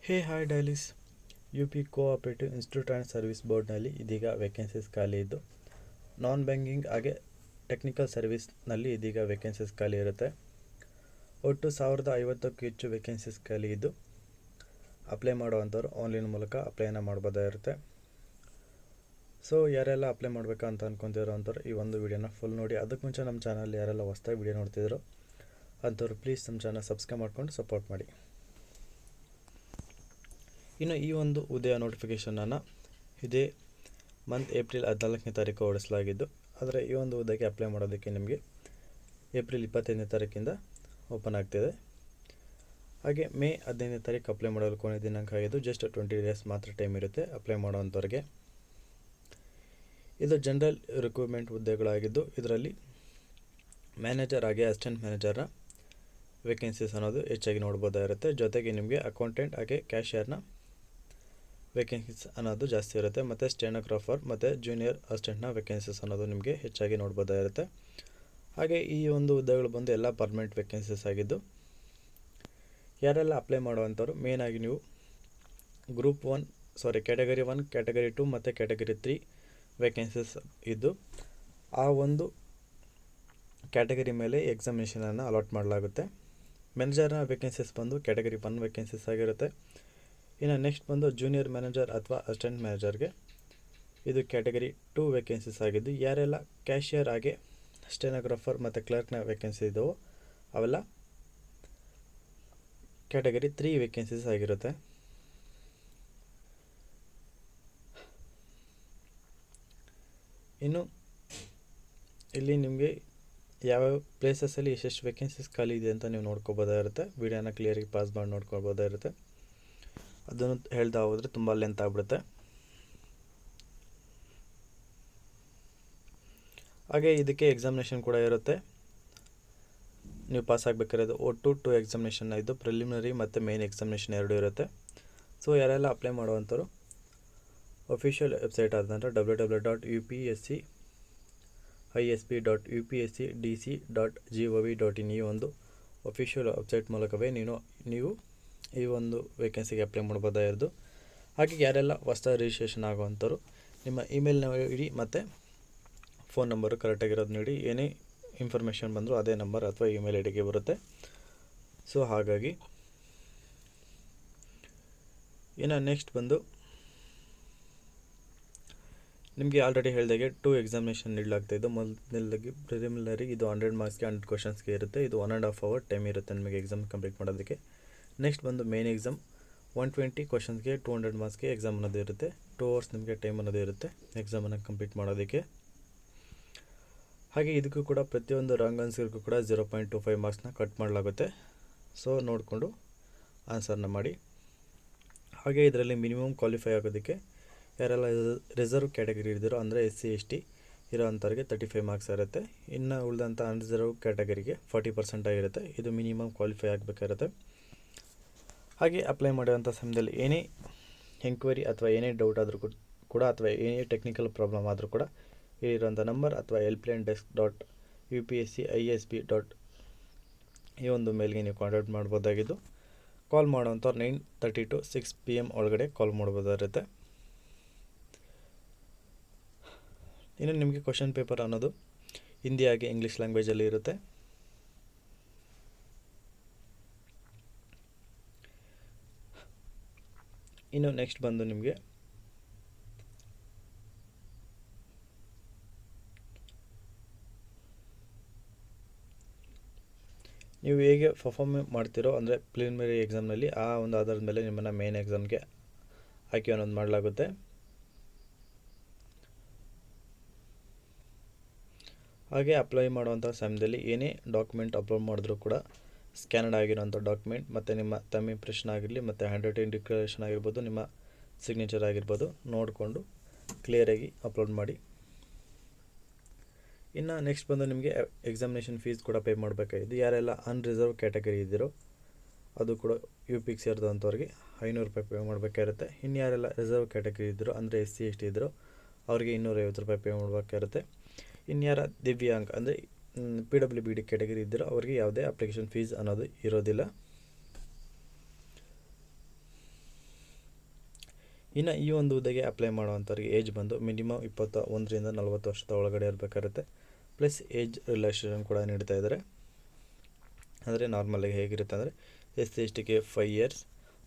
ಹೇ hi ಡೈಲಿಸ್. U P cooperative institute and service ಬೋರ್ಡ್ನಲ್ಲಿ ಇದೀಗ ವೇಕೆನ್ಸೀಸ್ ಖಾಲಿ ಇದ್ದು, ನಾನ್ ಬ್ಯಾಂಕಿಂಗ್ ಹಾಗೆ ಟೆಕ್ನಿಕಲ್ ಸರ್ವಿಸ್ನಲ್ಲಿ ಇದೀಗ ವೇಕೆನ್ಸೀಸ್ ಖಾಲಿ ಇರುತ್ತೆ. ಒಟ್ಟು 1050ಕ್ಕೂ ಹೆಚ್ಚು ವೇಕೆನ್ಸೀಸ್ ಖಾಲಿ ಇದ್ದು, ಅಪ್ಲೈ ಮಾಡುವಂಥವ್ರು ಆನ್ಲೈನ್ ಮೂಲಕ ಅಪ್ಲೈನ ಮಾಡ್ಬೋದಾಗಿರುತ್ತೆ. ಸೊ ಯಾರೆಲ್ಲ ಅಪ್ಲೈ ಮಾಡಬೇಕು ಅಂತ ಅಂದ್ಕೊತಿರೋ ಅಂಥವ್ರು ಈ ಒಂದು ವಿಡಿಯೋನ ಫುಲ್ ನೋಡಿ. ಅದಕ್ಕೆ ಮುಂಚೆ ನಮ್ಮ ಚಾನಲ್ ಯಾರೆಲ್ಲ ಹೊಸ್ದಾಗಿ ವಿಡಿಯೋ ನೋಡ್ತಿದ್ರು ಅಂಥವ್ರು ಪ್ಲೀಸ್ ನಮ್ಮ ಚಾನಲ್ ಸಬ್ಸ್ಕ್ರೈಬ್ ಮಾಡ್ಕೊಂಡು ಸಪೋರ್ಟ್ ಮಾಡಿ. ಇನ್ನು ಈ ಒಂದು ಹುದ್ದೆಯ ನೋಟಿಫಿಕೇಷನನ್ನು ಇದೇ ಮಂತ್ ಏಪ್ರಿಲ್ 14ನೇ ತಾರೀಕು ಹೊರಡಿಸಲಾಗಿದ್ದು, ಆದರೆ ಈ ಒಂದು ಹುದ್ದೆಗೆ ಅಪ್ಲೈ ಮಾಡೋದಕ್ಕೆ ನಿಮಗೆ ಏಪ್ರಿಲ್ 25ನೇ ತಾರೀಕಿಂದ ಓಪನ್ ಆಗ್ತಿದೆ. ಹಾಗೆ ಮೇ 15ನೇ ತಾರೀಕು ಅಪ್ಲೈ ಮಾಡಲು ಕೊನೆ ದಿನಾಂಕ ಆಗಿದ್ದು, ಜಸ್ಟ್ 20 ಡೇಸ್ ಮಾತ್ರ ಟೈಮ್ ಇರುತ್ತೆ ಅಪ್ಲೈ ಮಾಡೋವಂಥವ್ರಿಗೆ. ಇದು ಜನರಲ್ ರಿಕ್ರೂಟ್ಮೆಂಟ್ ಹುದ್ದೆಗಳಾಗಿದ್ದು, ಇದರಲ್ಲಿ ಮ್ಯಾನೇಜರ್ ಹಾಗೆ ಅಸಿಸ್ಟೆಂಟ್ ಮ್ಯಾನೇಜರ್ನ ವೇಕೆನ್ಸೀಸ್ ಅನ್ನೋದು ಹೆಚ್ಚಾಗಿ ನೋಡ್ಬೋದಾಗಿರುತ್ತೆ. ಜೊತೆಗೆ ನಿಮಗೆ ಅಕೌಂಟೆಂಟ್ ಹಾಗೆ ಕ್ಯಾಶಿಯರ್ನ ವೇಕೆನ್ಸೀಸ್ ಅನ್ನೋದು ಜಾಸ್ತಿ ಇರುತ್ತೆ. ಮತ್ತು ಸ್ಟೆನೋಗ್ರಾಫರ್ ಮತ್ತು ಜೂನಿಯರ್ ಅಸಿಸ್ಟೆಂಟ್ನ ವೇಕೆನ್ಸೀಸ್ ಅನ್ನೋದು ನಿಮಗೆ ಹೆಚ್ಚಾಗಿ ನೋಡ್ಬೋದಾಗಿರುತ್ತೆ. ಹಾಗೆ ಈ ಒಂದು ಹುದ್ದೆಗಳು ಬಂದು ಎಲ್ಲ ಪರ್ಮನೆಂಟ್ ವೇಕೆನ್ಸೀಸ್ ಆಗಿದ್ದು, ಯಾರೆಲ್ಲ ಅಪ್ಲೈ ಮಾಡುವಂಥವ್ರು ಮೇಯ್ನಾಗಿ ನೀವು ಕ್ಯಾಟಗರಿ 1, ಕ್ಯಾಟಗರಿ 2 ಮತ್ತು ಕ್ಯಾಟಗರಿ 3 ವೇಕೆನ್ಸೀಸ್ ಇದ್ದು, ಆ ಒಂದು ಕ್ಯಾಟಗರಿ ಮೇಲೆ ಎಕ್ಸಾಮಿನೇಷನನ್ನು ಅಲಾಟ್ ಮಾಡಲಾಗುತ್ತೆ. ಮ್ಯಾನೇಜರ್ನ ವೇಕೆನ್ಸೀಸ್ ಬಂದು ಕ್ಯಾಟಗರಿ 1 ವೇಕೆನ್ಸೀಸ್ ಆಗಿರುತ್ತೆ. ಇನ್ನು ನೆಕ್ಸ್ಟ್ ಬಂದು ಜೂನಿಯರ್ ಮ್ಯಾನೇಜರ್ ಅಥವಾ ಅಸಿಸ್ಟೆಂಟ್ ಮ್ಯಾನೇಜರ್ಗೆ ಇದು ಕ್ಯಾಟಗರಿ 2 ವೇಕೆನ್ಸೀಸ್ ಆಗಿದ್ದು, ಯಾರೆಲ್ಲ ಕ್ಯಾಶಿಯರ್ ಹಾಗೆ ಸ್ಟೆನೋಗ್ರಾಫರ್ ಮತ್ತು ಕ್ಲರ್ಕ್ನ ವೇಕೆನ್ಸಿ ಇದ್ದವು ಅವೆಲ್ಲ ಕ್ಯಾಟಗರಿ 3 ವೇಕೆನ್ಸೀಸ್ ಆಗಿರುತ್ತೆ. ಇನ್ನು ಇಲ್ಲಿ ನಿಮಗೆ ಯಾವ್ಯಾವ ಪ್ಲೇಸಸಲ್ಲಿ ಎಷ್ಟೆಷ್ಟು ವೇಕೆನ್ಸೀಸ್ ಖಾಲಿ ಇದೆ ಅಂತ ನೀವು ನೋಡ್ಕೋಬೋದಾಗಿರುತ್ತೆ. ವಿಡಿಯೋನ ಕ್ಲಿಯರಾಗಿ ಪಾಸ್ ಮಾಡಿ ನೋಡ್ಕೊಳ್ಬೋದಾಗಿರುತ್ತೆ. ಅದನ್ನು ಹೇಳ್ತಾ ಹೋದರೆ ತುಂಬ ಲೆಂತ್ ಆಗಿಬಿಡುತ್ತೆ. ಹಾಗೆ ಇದಕ್ಕೆ ಎಕ್ಸಾಮಿನೇಷನ್ ಕೂಡ ಇರುತ್ತೆ. ನೀವು ಪಾಸ್ ಆಗಬೇಕಾಗಿರೋದು ಒಟ್ಟು 2 ಎಕ್ಸಾಮಿನೇಷನ್ ಇದ್ದು, ಪ್ರಿಲಿಮಿನರಿ ಮತ್ತು ಮೇನ್ ಎಕ್ಸಾಮಿನೇಷನ್ 2 ಇರುತ್ತೆ. ಸೊ ಯಾರೆಲ್ಲ ಅಪ್ಲೈ ಮಾಡುವಂಥವ್ರು ಅಫಿಷಿಯಲ್ ವೆಬ್ಸೈಟ್ ಆದಂಥ www.upscisp.upscdc.gov.in ಈ ಒಂದು ಅಫಿಷಿಯಲ್ ವೆಬ್ಸೈಟ್ ಮೂಲಕವೇ ನೀವು ಈ ಒಂದು ವೇಕೆನ್ಸಿಗೆ ಅಪ್ಲೈ ಮಾಡ್ಬೋದಾಗಿರೋದು. ಹಾಗೆ ಯಾರೆಲ್ಲ ಹೊಸದಾಗಿ ರಿಜಿಸ್ಟ್ರೇಷನ್ ಆಗುವಂಥವ್ರು ನಿಮ್ಮ ಇಮೇಲ್ನ ಐಡಿ ಮತ್ತು ಫೋನ್ ನಂಬರು ಕರೆಕ್ಟಾಗಿರೋದು ನೀಡಿ. ಏನೇ ಇನ್ಫಾರ್ಮೇಷನ್ ಬಂದರೂ ಅದೇ ನಂಬರ್ ಅಥವಾ ಇಮೇಲ್ ಐಡಿಗೆ ಬರುತ್ತೆ. ಸೊ ಹಾಗಾಗಿ ಇನ್ನು ನೆಕ್ಸ್ಟ್ ಬಂದು ನಿಮಗೆ ಆಲ್ರೆಡಿ ಹೇಳಿದಾಗೆ 2 ಎಕ್ಸಾಮಿನೇಷನ್ ನೀಡಲಾಗ್ತಾಯಿದ್ದು. ಮೊದಲನೇದಾಗಿ ಪ್ರಿಲಿಮಿನರಿ, ಇದು 100 ಮಾರ್ಕ್ಸ್ಗೆ 100 ಕ್ವಶನ್ಸ್ಗೆ ಇರುತ್ತೆ. ಇದು 1.5 ಅವರ್ ಟೈಮ್ ಇರುತ್ತೆ ನಿಮಗೆ ಎಕ್ಸಾಮ್ ಕಂಪ್ಲೀಟ್ ಮಾಡೋದಕ್ಕೆ. ನೆಕ್ಸ್ಟ್ ಬಂದು ಮೇನ್ ಎಕ್ಸಾಮ್ 120 ಕ್ವಶನ್ಸ್ಗೆ 200 ಮಾರ್ಕ್ಸ್ಗೆ ಎಕ್ಸಾಮ್ ಅನ್ನೋದು ಇರುತ್ತೆ. 2 ಅವರ್ಸ್ ನಿಮಗೆ ಟೈಮ್ ಅನ್ನೋದು ಇರುತ್ತೆ ಎಕ್ಸಾಮನ್ನು ಕಂಪ್ಲೀಟ್ ಮಾಡೋದಕ್ಕೆ. ಹಾಗೆ ಇದಕ್ಕೂ ಕೂಡ ಪ್ರತಿಯೊಂದು ರಾಂಗ್ ಆನ್ಸರ್ಗೂ ಕೂಡ 0.25 ಮಾರ್ಕ್ಸ್ನ ಕಟ್ ಮಾಡಲಾಗುತ್ತೆ. ಸೊ ನೋಡಿಕೊಂಡು ಆನ್ಸರ್ನ ಮಾಡಿ. ಹಾಗೆ ಇದರಲ್ಲಿ ಮಿನಿಮಮ್ ಕ್ವಾಲಿಫೈ ಆಗೋದಕ್ಕೆ ಯಾರೆಲ್ಲ ರಿಸರ್ವ್ ಕ್ಯಾಟಗರಿ ಇದ್ದೀರೋ, ಅಂದರೆ SC ST ಇರೋವಂಥವ್ರಿಗೆ 35 ಮಾರ್ಕ್ಸ್ ಇರುತ್ತೆ. ಇನ್ನು ಉಳಿದಂಥ ಅನ್ರಿಸರ್ವ್ ಕ್ಯಾಟಗರಿಗೆ 40% ಆಗಿರುತ್ತೆ. ಇದು ಮಿನಿಮಮ್ ಕ್ವಾಲಿಫೈ ಆಗಬೇಕಾಗಿರುತ್ತೆ. ಹಾಗೆ ಅಪ್ಲೈ ಮಾಡುವಂಥ ಸಮಯದಲ್ಲಿ ಏನೇ ಎಂಕ್ವೈರಿ ಅಥವಾ ಏನೇ ಡೌಟ್ ಆದರೂ ಕೂಡ ಅಥವಾ ಏನೇ ಟೆಕ್ನಿಕಲ್ ಪ್ರಾಬ್ಲಮ್ ಆದರೂ ಕೂಡ ಇಲ್ಲಿರುವಂಥ ನಂಬರ್ ಅಥವಾ helpline.desk.upscisp. ಈ ಒಂದು ಮೇಲ್ಗೆ ನೀವು ಕಾಂಟ್ಯಾಕ್ಟ್ ಮಾಡ್ಬೋದಾಗಿದ್ದು, ಕಾಲ್ ಮಾಡೋವಂಥವ್ರು 9:30 to 6 PM ಒಳಗಡೆ ಕಾಲ್ ಮಾಡ್ಬೋದಾಗಿರುತ್ತೆ. ಇನ್ನು ನಿಮಗೆ ಕ್ವಶನ್ ಪೇಪರ್ ಅನ್ನೋದು ಹಿಂದಿ ಹಾಗೆ ಇಂಗ್ಲೀಷ್ ಲ್ಯಾಂಗ್ವೇಜಲ್ಲಿ ಇರುತ್ತೆ. ಇನ್ನು ನೆಕ್ಸ್ಟ್ ಬಂದು ನಿಮಗೆ ನೀವು ಹೇಗೆ ಪರ್ಫಾರ್ಮ್ ಮಾಡ್ತಿರೋ, ಅಂದರೆ ಪ್ರಿಲಿಮಿನರಿ ಎಕ್ಸಾಮ್ನಲ್ಲಿ ಆ ಒಂದು ಆಧಾರದ ಮೇಲೆ ನಿಮ್ಮನ್ನು ಮೇನ್ ಎಕ್ಸಾಮ್ಗೆ ಆಯ್ಕೆ ಅನ್ನೋದು ಮಾಡಲಾಗುತ್ತೆ. ಹಾಗೆ ಅಪ್ಲೈ ಮಾಡುವಂಥ ಸಮಯದಲ್ಲಿ ಏನೇ ಡಾಕ್ಯುಮೆಂಟ್ ಅಪ್ಲೋಡ್ ಮಾಡಿದ್ರೂ ಕೂಡ ಸ್ಕ್ಯಾನಡ್ ಆಗಿರೋಂಥ ಡಾಕ್ಯುಮೆಂಟ್ ಮತ್ತು ನಿಮ್ಮ ತಮ್ಮ ಇಂಪ್ರೆಷನ್ ಆಗಿರಲಿ ಮತ್ತು ಹ್ಯಾಂಡ್ ರೈಟಿಂಗ್ ಡಿಕ್ಲರೇಷನ್ ಆಗಿರ್ಬೋದು, ನಿಮ್ಮ ಸಿಗ್ನೇಚರ್ ಆಗಿರ್ಬೋದು, ನೋಡಿಕೊಂಡು ಕ್ಲಿಯರಾಗಿ ಅಪ್ಲೋಡ್ ಮಾಡಿ. ಇನ್ನು ನೆಕ್ಸ್ಟ್ ಬಂದು ನಿಮಗೆ ಎಕ್ಸಾಮಿನೇಷನ್ ಫೀಸ್ ಕೂಡ ಪೇ ಮಾಡಬೇಕಾಗಿದ್ದು, ಯಾರೆಲ್ಲ ಅನ್ರಿಸರ್ವ್ ಕ್ಯಾಟಗರಿ ಇದ್ದೀರೋ ಅದು ಕೂಡ UPಗೆ ಸೇರಿದಂಥವ್ರಿಗೆ 500 ರೂಪಾಯಿ ಪೇ ಮಾಡಬೇಕಾಗಿರುತ್ತೆ. ಇನ್ನು ಯಾರೆಲ್ಲ ರಿಸರ್ವ್ ಕ್ಯಾಟಗರಿ ಇದ್ದರು, ಅಂದರೆ SC ST ಇದ್ದರು, ಅವ್ರಿಗೆ 250 ರೂಪಾಯಿ ಪೇ ಮಾಡಬೇಕಾಗಿರುತ್ತೆ. ಇನ್ನು ಯಾರ ದಿವ್ಯಾಂಗ್ ಅಂದರೆ PWBD ಕ್ಯಾಟಗರಿ ಇದ್ದರೂ ಅವರಿಗೆ ಯಾವುದೇ ಅಪ್ಲಿಕೇಶನ್ ಫೀಸ್ ಅನ್ನೋದು ಇರೋದಿಲ್ಲ. ಇನ್ನು ಈ ಒಂದು ಹುದ್ದೆಗೆ ಅಪ್ಲೈ ಮಾಡುವಂಥವ್ರಿಗೆ ಏಜ್ ಬಂದು ಮಿನಿಮಮ್ 21ರಿಂದ 40 ವರ್ಷದ ಒಳಗಡೆ ಇರಬೇಕಾಗುತ್ತೆ. ಪ್ಲಸ್ ಏಜ್ ರಿಲ್ಯಾಕ್ಸೇಷನ್ ಕೂಡ ನೀಡ್ತಾ ಇದ್ದಾರೆ. ಅಂದರೆ ನಾರ್ಮಲಾಗಿ ಹೇಗಿರುತ್ತೆ ಅಂದರೆ SC/STಗೆ 5 ಇಯರ್ಸ್,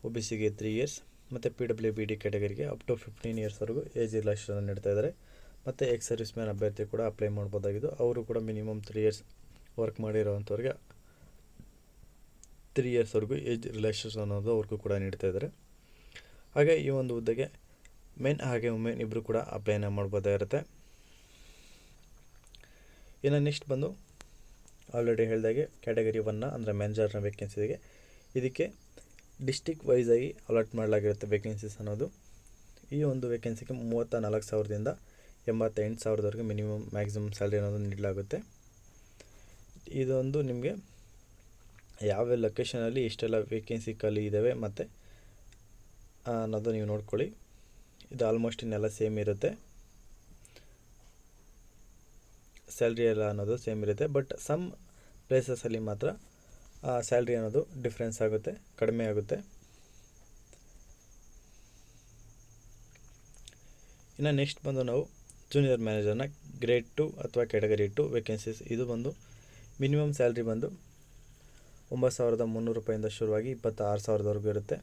OBCಗೆ 3 ಇಯರ್ಸ್ ಮತ್ತು PWBD ಕ್ಯಾಟಗರಿಗೆ ಅಪ್ ಟು 15 ಇಯರ್ಸ್ವರೆಗೂ ಏಜ್ ರಿಲ್ಯಾಕ್ಸೇಷನ್ ನೀಡ್ತಾ ಇದ್ದಾರೆ. ಮತ್ತು ಎಕ್ಸ್ ಸರ್ವಿಸ್ ಮ್ಯಾನ್ ಅಭ್ಯರ್ಥಿ ಕೂಡ ಅಪ್ಲೈ ಮಾಡ್ಬೋದಾಗಿದ್ದು ಅವರು ಕೂಡ ಮಿನಿಮಮ್ 3 ಇಯರ್ಸ್ ವರ್ಕ್ ಮಾಡಿರೋವಂಥವ್ರಿಗೆ 3 ಇಯರ್ಸ್ವರೆಗೂ ಏಜ್ ರಿಲ್ಯಾಕ್ಸೇಷನ್ ಅನ್ನೋದು ಅವ್ರಿಗೂ ಕೂಡ ನೀಡ್ತಾ ಇದ್ದಾರೆ. ಹಾಗೆ ಈ ಒಂದು ಹುದ್ದೆಗೆ ಮೆನ್ ಹಾಗೆ ವುಮೆನ್ ಇಬ್ಬರು ಕೂಡ ಅಪ್ಲೈನ ಮಾಡ್ಬೋದಾಗಿರುತ್ತೆ. ಇನ್ನು ನೆಕ್ಸ್ಟ್ ಬಂದು ಆಲ್ರೆಡಿ ಹೇಳಿದಾಗೆ ಕ್ಯಾಟಗರಿ 1 ಅಂದರೆ ಮ್ಯಾನೇಜರ್ನ ವೇಕೆನ್ಸಿಗೆ ಇದಕ್ಕೆ ಡಿಸ್ಟಿಕ್ ವೈಸಾಗಿ ಅಲಾಟ್ ಮಾಡಲಾಗಿರುತ್ತೆ ವೇಕೆನ್ಸೀಸ್ ಅನ್ನೋದು. ಈ ಒಂದು ವೇಕೆನ್ಸಿಗೆ 34,000ದಿಂದ 88,000ವರೆಗೆ ಮಿನಿಮಮ್ ಮ್ಯಾಕ್ಸಿಮಮ್ ಸ್ಯಾಲ್ರಿ ಅನ್ನೋದು ನೀಡಲಾಗುತ್ತೆ. ಇದೊಂದು ನಿಮಗೆ ಯಾವ ಲೊಕೇಶನಲ್ಲಿ ಇಷ್ಟೆಲ್ಲ ವೇಕೆನ್ಸಿ ಖಾಲಿ ಇದ್ದಾವೆ ಮತ್ತು ಅನ್ನೋದು ನೀವು ನೋಡ್ಕೊಳ್ಳಿ. ಇದು ಆಲ್ಮೋಸ್ಟ್ ಇನ್ನೆಲ್ಲ ಸೇಮ್ ಇರುತ್ತೆ, ಸ್ಯಾಲ್ರಿ ಎಲ್ಲ ಅನ್ನೋದು ಸೇಮ್ ಇರುತ್ತೆ. ಬಟ್ ಸಮ್ ಪ್ಲೇಸಸಲ್ಲಿ ಮಾತ್ರ ಸ್ಯಾಲ್ರಿ ಅನ್ನೋದು ಡಿಫ್ರೆನ್ಸ್ ಆಗುತ್ತೆ, ಕಡಿಮೆ ಆಗುತ್ತೆ. ಇನ್ನು ನೆಕ್ಸ್ಟ್ ಬಂದು ನಾವು ಜೂನಿಯರ್ ಮ್ಯಾನೇಜರ್ನ ಗ್ರೇಡ್ 2 ಅಥವಾ ಕ್ಯಾಟಗರಿ 2 ವೇಕೆನ್ಸೀಸ್. ಇದು ಬಂದು ಮಿನಿಮಮ್ ಸ್ಯಾಲ್ರಿ ಬಂದು 9,300 ರೂಪಾಯಿಂದ ಶುರುವಾಗಿ 26,000ವರೆಗೂ ಇರುತ್ತೆ.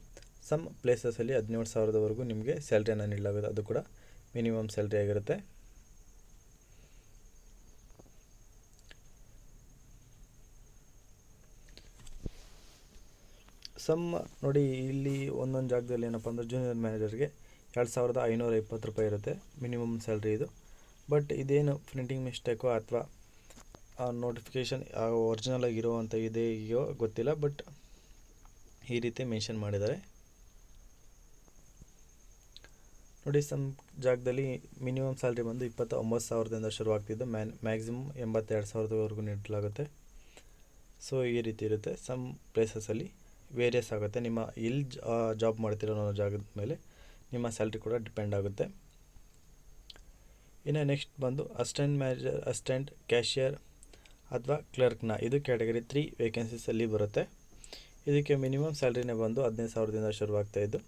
ಸಮ್ ಪ್ಲೇಸಸಲ್ಲಿ 17,000ವರೆಗೂ ನಿಮಗೆ ಸ್ಯಾಲ್ರಿಯನ್ನು ನೀಡಲಾಗುತ್ತೆ, ಅದು ಕೂಡ ಮಿನಿಮಮ್ ಸ್ಯಾಲ್ರಿ ಆಗಿರುತ್ತೆ. ಸಮ್ ನೋಡಿ, ಇಲ್ಲಿ ಒಂದೊಂದು ಜಾಗದಲ್ಲಿ ಏನಪ್ಪ ಅಂದರೆ ಜೂನಿಯರ್ ಮ್ಯಾನೇಜರ್ಗೆ 2,520 ರೂಪಾಯಿ ಇರುತ್ತೆ ಮಿನಿಮಮ್ ಸ್ಯಾಲ್ರಿ ಇದು. ಬಟ್ ಇದೇನು ಪ್ರಿಂಟಿಂಗ್ ಮಿಸ್ಟೇಕೋ ಅಥವಾ ನೋಟಿಫಿಕೇಷನ್ ಒರಿಜಿನಲ್ ಆಗಿರುವಂಥ ಇದೆಯೋ ಗೊತ್ತಿಲ್ಲ, ಬಟ್ ಈ ರೀತಿ ಮೆನ್ಷನ್ ಮಾಡಿದ್ದಾರೆ ನೋಡಿ. ಸಮ್ ಜಾಗದಲ್ಲಿ ಮಿನಿಮಮ್ ಸ್ಯಾಲ್ರಿ ಬಂದು 29,000ದಿಂದ ಶುರುವಾಗ್ತಿದ್ದು ಮ್ಯಾಕ್ಸಿಮಮ್ 82,000ವರೆಗೂ ನೀಡಲಾಗುತ್ತೆ. ಸೊ ಈ ರೀತಿ ಇರುತ್ತೆ. ಸಮ್ ಪ್ಲೇಸಸಲ್ಲಿ ವೇರಿಯಸ್ ಆಗುತ್ತೆ, ನಿಮ್ಮ ಎಲ್ಲಿ ಜಾಬ್ ಮಾಡ್ತಿರೋ ಅನ್ನೋ ಜಾಗದ ಮೇಲೆ ನಿಮ್ಮ ಸ್ಯಾಲ್ರಿ ಕೂಡ ಡಿಪೆಂಡ್ ಆಗುತ್ತೆ. ಇನ್ನು ನೆಕ್ಸ್ಟ್ ಬಂದು ಅಸಿಸ್ಟೆಂಟ್ ಮ್ಯಾನೇಜರ್, ಅಸಿಸ್ಟೆಂಟ್ ಕ್ಯಾಶಿಯರ್ ಅಥವಾ ಕ್ಲರ್ಕ್ನ, ಇದು ಕ್ಯಾಟಗರಿ 3 ವೇಕೆನ್ಸೀಸಲ್ಲಿ ಬರುತ್ತೆ. ಇದಕ್ಕೆ ಮಿನಿಮಮ್ ಸ್ಯಾಲ್ರಿನೇ ಬಂದು 15,000ದಿಂದ ಶುರುವಾಗ್ತಾಯಿದ್ದು.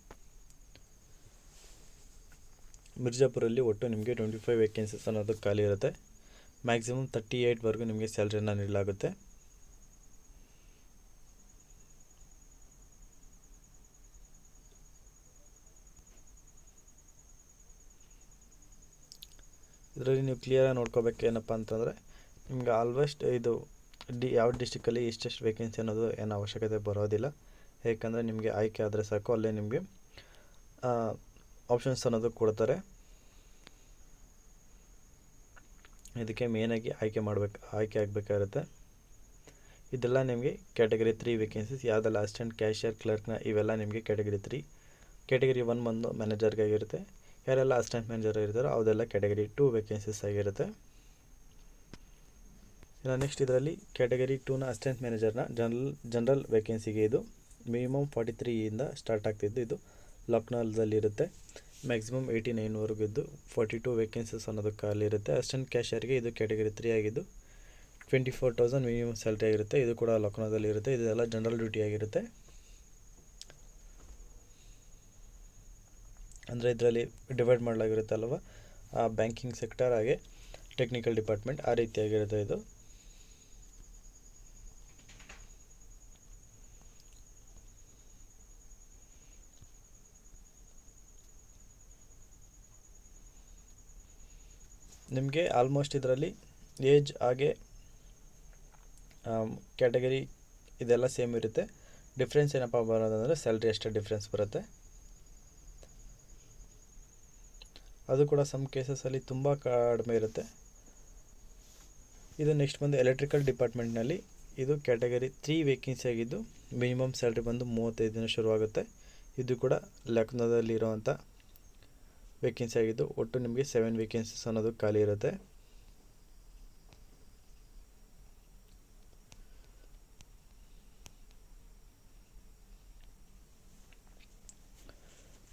ಮಿರ್ಜಾಪುರಲ್ಲಿ ಒಟ್ಟು ನಿಮಗೆ 25 ವೇಕೆನ್ಸೀಸ್ ಅನ್ನೋದು ಖಾಲಿ ಇರುತ್ತೆ. ಮ್ಯಾಕ್ಸಿಮಮ್ 38ವರೆಗೂ ನಿಮಗೆ ಸ್ಯಾಲ್ರಿಯನ್ನು ನೀಡಲಾಗುತ್ತೆ. ಇದರಲ್ಲಿ ನೀವು ಕ್ಲಿಯರಾಗಿ ನೋಡ್ಕೋಬೇಕೇನಪ್ಪ ಅಂತಂದರೆ ನಿಮಗೆ ಆಲ್ಮೋಸ್ಟ್ ಇದು ಯಾವ ಡಿಸ್ಟಿಕಲ್ಲಿ ಎಷ್ಟೆಷ್ಟು ವೇಕೆನ್ಸಿ ಅನ್ನೋದು ಏನು ಅವಶ್ಯಕತೆ ಬರೋದಿಲ್ಲ. ಏಕೆಂದರೆ ನಿಮಗೆ ಆಯ್ಕೆ ಆದರೆ ಸಾಕು, ಅಲ್ಲೇ ನಿಮಗೆ ಆಪ್ಷನ್ಸ್ ಅನ್ನೋದು ಕೊಡ್ತಾರೆ. ಇದಕ್ಕೆ ಮೇನಾಗಿ ಆಯ್ಕೆ ಆಗಬೇಕಾಗುತ್ತೆ. ಇದೆಲ್ಲ ನಿಮಗೆ ಕ್ಯಾಟಗರಿ 3 ವೇಕೆನ್ಸೀಸ್. ಯಾವುದೆಲ್ಲ ಅಸಿಸ್ಟೆಂಟ್ ಕ್ಯಾಶಿಯರ್ ಕ್ಲರ್ಕ್ನ ಇವೆಲ್ಲ ನಿಮಗೆ ಕ್ಯಾಟಗರಿ 3. ಕ್ಯಾಟಗರಿ 1 ಬಂದು ಮ್ಯಾನೇಜರ್ಗಾಗಿರುತ್ತೆ. ಯಾರೆಲ್ಲ ಅಸಿಸ್ಟೆಂಟ್ ಮ್ಯಾನೇಜರ್ ಇರ್ತಾರೋ ಅದೆಲ್ಲ ಕ್ಯಾಟಗರಿ 2 ವೇಕೆನ್ಸೀಸ್ ಆಗಿರುತ್ತೆ. ಇನ್ನು ನೆಕ್ಸ್ಟ್ ಇದರಲ್ಲಿ ಕ್ಯಾಟಗರಿ 2ನ ಅಸಿಸ್ಟೆಂಟ್ ಮ್ಯಾನೇಜರ್ನ ಜನರಲ್ ವೇಕೆನ್ಸಿಗೆ ಇದು ಮಿನಿಮಮ್ 43ಯಿಂದ ಸ್ಟಾರ್ಟ್ ಆಗ್ತಿದ್ದು, ಇದು ಲಕ್ನೋದಲ್ಲಿರುತ್ತೆ. ಮ್ಯಾಕ್ಸಿಮಮ್ 89ವರೆಗೂ ಇದ್ದು 42 ವೇಕೆನ್ಸೀಸ್ ಅನ್ನೋದು ಖಾಲಿ ಇರುತ್ತೆ. ಅಸಿಸ್ಟೆಂಟ್ ಕ್ಯಾಶಿಯರ್ಗೆ ಇದು ಕ್ಯಾಟಗರಿ 3 ಆಗಿದ್ದು 24,000 ಮಿನಿಮಮ್ ಸ್ಯಾಲ್ರಿ ಆಗಿರುತ್ತೆ. ಇದು ಕೂಡ ಲಕ್ನೋದಲ್ಲಿ ಇರುತ್ತೆ. ಇದೆಲ್ಲ ಜನರಲ್ ಡ್ಯೂಟಿ ಆಗಿರುತ್ತೆ. ಅಂದರೆ ಇದರಲ್ಲಿ ಡಿವೈಡ್ ಮಾಡಲಾಗಿರುತ್ತಲ್ವ, ಬ್ಯಾಂಕಿಂಗ್ ಸೆಕ್ಟರ್ ಹಾಗೆ ಟೆಕ್ನಿಕಲ್ ಡಿಪಾರ್ಟ್ಮೆಂಟ್, ಆ ರೀತಿಯಾಗಿರುತ್ತೆ ಇದು. ನಿಮಗೆ ಆಲ್ಮೋಸ್ಟ್ ಇದರಲ್ಲಿ ಏಜ್ ಹಾಗೆ ಕ್ಯಾಟಗರಿ ಇದೆಲ್ಲ ಸೇಮ್ ಇರುತ್ತೆ. ಡಿಫ್ರೆನ್ಸ್ ಏನಪ್ಪ ಬರೋದಂದರೆ ಸ್ಯಾಲ್ರಿ ಅಷ್ಟೇ ಡಿಫ್ರೆನ್ಸ್ ಬರುತ್ತೆ. ಅದು ಕೂಡ ಸಮ್ ಕೇಸಸಲ್ಲಿ ತುಂಬ ಕಡಿಮೆ ಇರುತ್ತೆ. ಇದು ನೆಕ್ಸ್ಟ್ ಬಂದು ಎಲೆಕ್ಟ್ರಿಕಲ್ ಡಿಪಾರ್ಟ್ಮೆಂಟ್ನಲ್ಲಿ ಇದು ಕ್ಯಾಟಗರಿ 3 ವೇಕೆನ್ಸಿ ಆಗಿದ್ದು ಮಿನಿಮಮ್ ಸ್ಯಾಲ್ರಿ ಬಂದು 35 ಶುರುವಾಗುತ್ತೆ. ಇದು ಕೂಡ ಲಕ್ನೋದಲ್ಲಿರುವಂಥ ವೇಕೆನ್ಸಿ ಆಗಿದ್ದು ಒಟ್ಟು ನಿಮಗೆ 7 ವೇಕೆನ್ಸೀಸ್ ಅನ್ನೋದು ಖಾಲಿ ಇರುತ್ತೆ.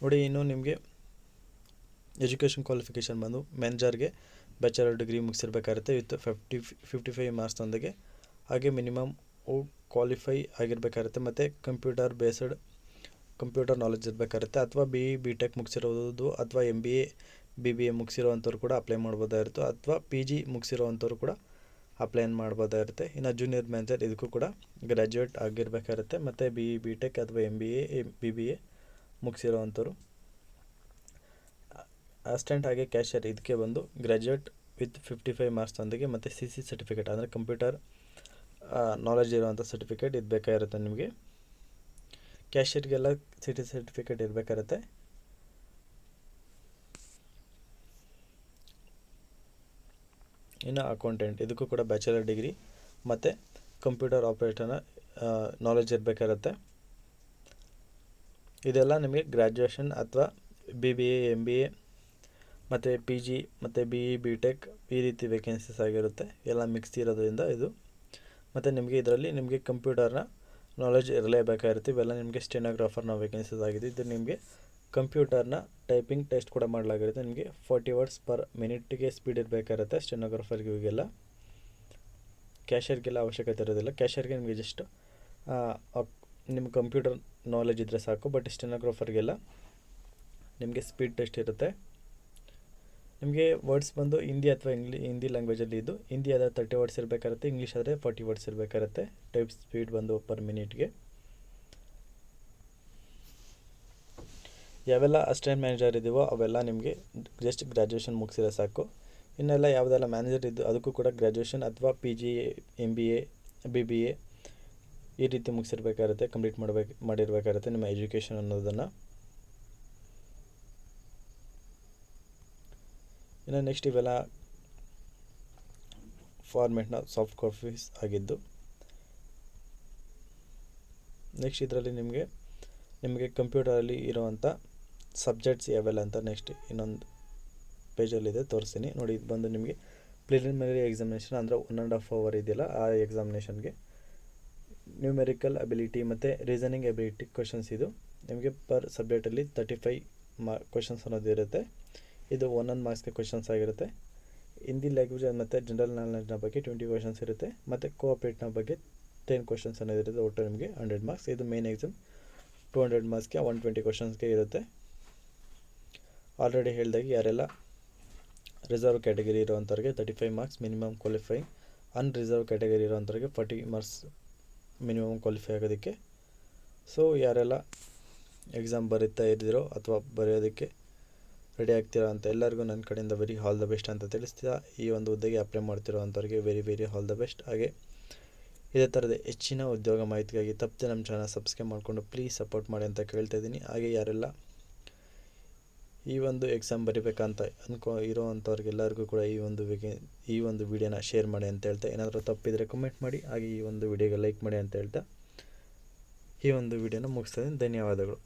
ನೋಡಿ, ಇನ್ನು ನಿಮಗೆ ಎಜುಕೇಷನ್ ಕ್ವಾಲಿಫಿಕೇಷನ್ ಬಂದು ಮ್ಯಾನೇಜರ್ಗೆ ಬ್ಯಾಚಲರ್ ಡಿಗ್ರಿ ಮುಗಿಸಿರ್ಬೇಕಾಗುತ್ತೆ ವಿತ್ 55 ಮಾರ್ಕ್ಸ್ನೊಂದಿಗೆ. ಹಾಗೆ ಮಿನಿಮಮ್ ಕ್ವಾಲಿಫೈ ಆಗಿರಬೇಕಾಗುತ್ತೆ. ಮತ್ತು ಕಂಪ್ಯೂಟರ್ ಬೇಸ್ಡ್ ಕಂಪ್ಯೂಟರ್ ನಾಲೆಜ್ ಇರಬೇಕಾಗುತ್ತೆ, ಅಥವಾ ಬಿ ಟೆಕ್ ಮುಗಿಸಿರೋದು ಅಥವಾ MBA BBA ಮುಗಿಸಿರೋವಂಥವ್ರು ಕೂಡ ಅಪ್ಲೈ ಮಾಡ್ಬೋದಾಗಿರುತ್ತೆ, ಅಥವಾ PG ಮುಗಿಸಿರೋವಂಥವ್ರು ಕೂಡ ಅಪ್ಲೈ ಮಾಡ್ಬೋದಾಗಿರುತ್ತೆ. ಇನ್ನು ಜೂನಿಯರ್ ಮ್ಯಾನೇಜರ್ ಇದಕ್ಕೂ ಕೂಡ ಗ್ರ್ಯಾಜುಯೇಟ್ ಆಗಿರಬೇಕಾಗುತ್ತೆ, ಮತ್ತು ಬಿ ಟೆಕ್ ಅಥವಾ MBA BBA ಮುಗಿಸಿರೋವಂಥವ್ರು. ಅಸಿಸ್ಟೆಂಟ್ ಹಾಗೆ ಕ್ಯಾಶಿಯರ್ ಇದಕ್ಕೆ ಬಂದು ಗ್ರ್ಯಾಜುಯೇಟ್ ವಿತ್ 55 ಮಾರ್ಕ್ಸ್ನೊಂದಿಗೆ ಮತ್ತು CC ಸರ್ಟಿಫಿಕೇಟ್ ಅಂದರೆ ಕಂಪ್ಯೂಟರ್ ನಾಲೆಜ್ ಇರುವಂಥ ಸರ್ಟಿಫಿಕೇಟ್ ಇದು ಬೇಕಾಗಿರುತ್ತೆ ನಿಮಗೆ. ಕ್ಯಾಶಿಯರ್ಗೆಲ್ಲ CT ಸರ್ಟಿಫಿಕೇಟ್ ಇರಬೇಕಾಗುತ್ತೆ. ಇನ್ನು ಅಕೌಂಟೆಂಟ್ ಇದಕ್ಕೂ ಕೂಡ ಬ್ಯಾಚುಲರ್ ಡಿಗ್ರಿ ಮತ್ತು ಕಂಪ್ಯೂಟರ್ ಆಪರೇಟರ್ನ ನಾಲೆಜ್ ಇರಬೇಕಾಗುತ್ತೆ. ಇದೆಲ್ಲ ನಿಮಗೆ ಗ್ರ್ಯಾಜುಯೇಷನ್ ಅಥವಾ BBA MBA ಮತ್ತು PG ಮತ್ತು BE BTech ಈ ರೀತಿ ವೇಕೆನ್ಸೀಸ್ ಆಗಿರುತ್ತೆ, ಎಲ್ಲ ಮಿಕ್ಸ್ ಇರೋದ್ರಿಂದ ಇದು. ಮತ್ತು ನಿಮಗೆ ಇದರಲ್ಲಿ ನಿಮಗೆ ಕಂಪ್ಯೂಟರ್ನ ನಾಲೆಜ್ ಇರಲೇಬೇಕಾಗಿರುತ್ತೆ. ಇವೆಲ್ಲ ನಿಮಗೆ ಸ್ಟೆನೋಗ್ರಾಫರ್ನ ವೇಕೆನ್ಸೀಸ್ ಆಗಿದೆ. ಇದು ನಿಮಗೆ ಕಂಪ್ಯೂಟರ್ನ ಟೈಪಿಂಗ್ ಟೆಸ್ಟ್ ಕೂಡ ಮಾಡಲಾಗಿರುತ್ತೆ. ನಿಮಗೆ 40 ವರ್ಡ್ಸ್ ಪರ್ ಮಿನಿಟ್ಗೆ ಸ್ಪೀಡ್ ಇರಬೇಕಾಗಿರುತ್ತೆ ಸ್ಟೆನೋಗ್ರಾಫರ್ಗೆ. ಇವಾಗೆಲ್ಲ ಕ್ಯಾಶಿಯರ್ಗೆಲ್ಲ ಅವಶ್ಯಕತೆ ಇರೋದಿಲ್ಲ. ಕ್ಯಾಶಿಯರ್ಗೆ ನಿಮಗೆ ಜಸ್ಟ್ ನಿಮ್ಮ ಕಂಪ್ಯೂಟರ್ ನಾಲೆಜ್ ಇದ್ದರೆ ಸಾಕು. ಬಟ್ ಸ್ಟೆನೋಗ್ರಾಫರ್ಗೆಲ್ಲ ನಿಮಗೆ ಸ್ಪೀಡ್ ಟೆಸ್ಟ್ ಇರುತ್ತೆ. ನಿಮಗೆ ವರ್ಡ್ಸ್ ಬಂದು ಹಿಂದಿ ಅಥವಾ ಹಿಂದಿ ಲ್ಯಾಂಗ್ವೇಜಲ್ಲಿ ಇದು ಹಿಂದಿ ಆದರೆ 30 ವರ್ಡ್ಸ್ ಇರಬೇಕಾಗುತ್ತೆ, ಇಂಗ್ಲೀಷ್ ಆದರೆ 40 ವರ್ಡ್ಸ್ ಇರಬೇಕಾಗುತ್ತೆ. ಟೈಪ್ ಸ್ಪೀಡ್ ಬಂದು ಪರ್ ಮಿನಿಟ್ಗೆ. ಯಾವೆಲ್ಲ ಅಸಿಸ್ಟೆಂಟ್ ಮ್ಯಾನೇಜರ್ ಇದೀವೋ ಅವೆಲ್ಲ ನಿಮಗೆ ಜಸ್ಟ್ ಗ್ರ್ಯಾಜುಯೇಷನ್ ಮುಗಿಸಿದ್ರೆ ಸಾಕು. ಇನ್ನೆಲ್ಲ ಯಾವುದೆಲ್ಲ ಮ್ಯಾನೇಜರ್ ಇದು ಅದಕ್ಕೂ ಕೂಡ ಗ್ರ್ಯಾಜುಯೇಷನ್ ಅಥವಾ PG MBA BBA ಈ ರೀತಿ ಮುಗಿಸಿರ್ಬೇಕಾಗುತ್ತೆ, ಕಂಪ್ಲೀಟ್ ಮಾಡಿರಬೇಕಾಗುತ್ತೆ ನಿಮ್ಮ ಎಜುಕೇಷನ್ ಅನ್ನೋದನ್ನು. ಇನ್ನು ನೆಕ್ಸ್ಟ್ ಇವೆಲ್ಲ ಫಾರ್ಮೆಟ್ನ ಸಾಫ್ಟ್ ಕಾಪೀಸ್ ಆಗಿದ್ದು. ನೆಕ್ಸ್ಟ್ ಇದರಲ್ಲಿ ನಿಮಗೆ ಕಂಪ್ಯೂಟರಲ್ಲಿ ಇರುವಂಥ ಸಬ್ಜೆಕ್ಟ್ಸ್ ಯಾವೆಲ್ಲ ಅಂತ ನೆಕ್ಸ್ಟ್ ಇನ್ನೊಂದು ಪೇಜಲ್ಲಿದೆ, ತೋರಿಸ್ತೀನಿ ನೋಡಿ. ಇದು ಬಂದು ನಿಮಗೆ ಪ್ರಿಲಿಮಿನರಿ ಎಕ್ಸಾಮಿನೇಷನ್ ಅಂದರೆ 1.5 hour ಇದೆಯಲ್ಲ, ಆ ಎಕ್ಸಾಮಿನೇಷನ್ಗೆ ನ್ಯೂಮೆರಿಕಲ್ ಅಬಿಲಿಟಿ ಮತ್ತು ರೀಸನಿಂಗ್ ಅಬಿಲಿಟಿ ಕ್ವಶನ್ಸ್. ಇದು ನಿಮಗೆ ಪರ್ ಸಬ್ಜೆಕ್ಟಲ್ಲಿ 35 ಕ್ವಶನ್ಸ್ ಅನ್ನೋದು ಇರುತ್ತೆ. ಇದು 1 ಮಾರ್ಕ್ಸ್ಗೆ ಕ್ವಶನ್ಸ್ ಆಗಿರುತ್ತೆ. ಹಿಂದಿ ಲ್ಯಾಂಗ್ವೇಜ್ ಮತ್ತು ಜನರಲ್ ನಾಲೆಡ್ಜ್ನ ಬಗ್ಗೆ 20 ಕ್ವಶನ್ಸ್ ಇರುತ್ತೆ, ಮತ್ತು ಕೋಆಪ್ರೇಟ್ನ ಬಗ್ಗೆ 10 ಕ್ವಶನ್ಸ್ ಅನ್ನೋದಿರುತ್ತೆ. ಒಟ್ಟು ನಿಮಗೆ 100 ಮಾರ್ಕ್ಸ್. ಇದು ಮೇನ್ ಎಕ್ಸಾಮ್ 200 ಮಾರ್ಕ್ಸ್ಗೆ 120 ಕ್ವಶನ್ಸ್ಗೆ ಇರುತ್ತೆ. ಆಲ್ರೆಡಿ ಹೇಳಿದಾಗೆ ಯಾರೆಲ್ಲ ರಿಸರ್ವ್ ಕ್ಯಾಟಗರಿ ಇರೋವಂಥವ್ರಿಗೆ 35 marks minimum qualifying, unreserve category ಇರೋವಂಥವ್ರಿಗೆ 40 ಮಾರ್ಕ್ಸ್ ಮಿನಿಮಮ್ ಕ್ವಾಲಿಫೈ ಆಗೋದಕ್ಕೆ. ಸೊ ಯಾರೆಲ್ಲ ಎಕ್ಸಾಮ್ ಬರೀತಾ ಇದ್ದೀರೋ ಅಥವಾ ಬರೆಯೋದಕ್ಕೆ ರೆಡಿ ಆಗ್ತಿರೋ ಅಂತ ಎಲ್ಲರಿಗೂ ನನ್ನ ಕಡೆಯಿಂದ ವೆರಿ ಆಲ್ ದ ಬೆಸ್ಟ್ ಅಂತ ತಿಳಿಸ್ತೀರಾ. ಈ ಒಂದು ಹುದ್ದೆಗೆ ಅಪ್ಲೈ ಮಾಡ್ತಿರೋ ಅಂಥವ್ರಿಗೆ ವೆರಿ ಆಲ್ ದ ಬೆಸ್ಟ್. ಹಾಗೆ ಇದೇ ಥರದ ಹೆಚ್ಚಿನ ಉದ್ಯೋಗ ಮಾಹಿತಿಗಾಗಿ ತಪ್ಪದೆ ನಮ್ಮ ಚಾನಲ್ ಸಬ್ಸ್ಕ್ರೈಬ್ ಮಾಡಿಕೊಂಡು ಪ್ಲೀಸ್ ಸಪೋರ್ಟ್ ಮಾಡಿ ಅಂತ ಕೇಳ್ತಾ ಇದ್ದೀನಿ. ಹಾಗೆ ಯಾರೆಲ್ಲ ಈ ಒಂದು ಎಕ್ಸಾಮ್ ಬರಿಬೇಕಂತ ಇರೋವಂಥವ್ರಿಗೆಲ್ಲರಿಗೂ ಕೂಡ ಈ ಒಂದು ವಿಡಿಯೋನ ಶೇರ್ ಮಾಡಿ ಅಂತ ಹೇಳ್ತಾ, ಏನಾದರೂ ತಪ್ಪಿದರೆ ಕಮೆಂಟ್ ಮಾಡಿ. ಹಾಗೆ ಈ ಒಂದು ವಿಡಿಯೋಗೆ ಲೈಕ್ ಮಾಡಿ ಅಂತ ಹೇಳ್ತಾ ಈ ಒಂದು ವಿಡಿಯೋನ ಮುಗಿಸ್ತಾ ಇದ್ದೀನಿ. ಧನ್ಯವಾದಗಳು.